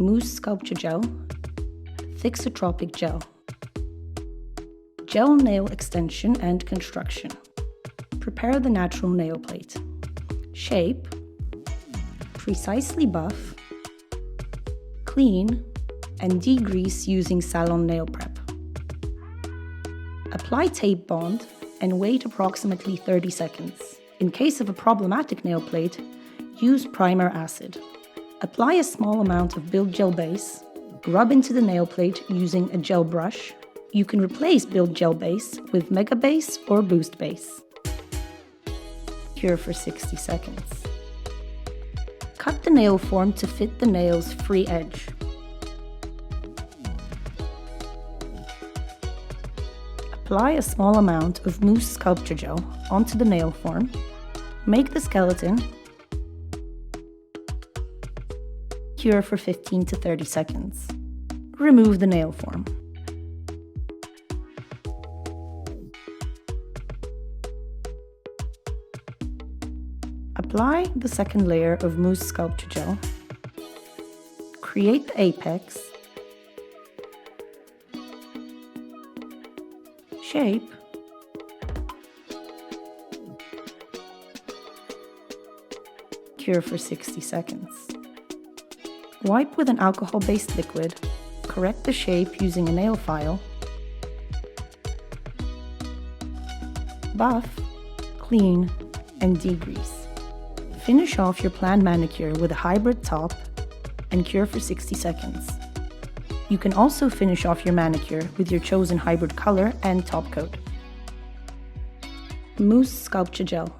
Mousse sculpture gel, thixotropic gel, gel nail extension and construction. Prepare the natural nail plate. Shape, precisely buff, clean, and degrease using salon nail prep. Apply tape bond and wait approximately 30 seconds. In case of a problematic nail plate, use primer acid. Apply a small amount of build gel base, rub into the nail plate using a gel brush. You can replace build gel base with mega base or boost base. Cure for 60 seconds. Cut the nail form to fit the nail's free edge. Apply a small amount of mousse sculpture gel onto the nail form. Make the skeleton. Cure for 15 to 30 seconds. Remove the nail form. Apply the second layer of mousse sculpture gel. Create the apex. Shape. Cure for 60 seconds. Wipe with an alcohol-based liquid. Correct the shape using a nail file. Buff, clean, and degrease. Finish off your planned manicure with a hybrid top and cure for 60 seconds. You can also finish off your manicure with your chosen hybrid color and top coat. Mousse sculpture gel.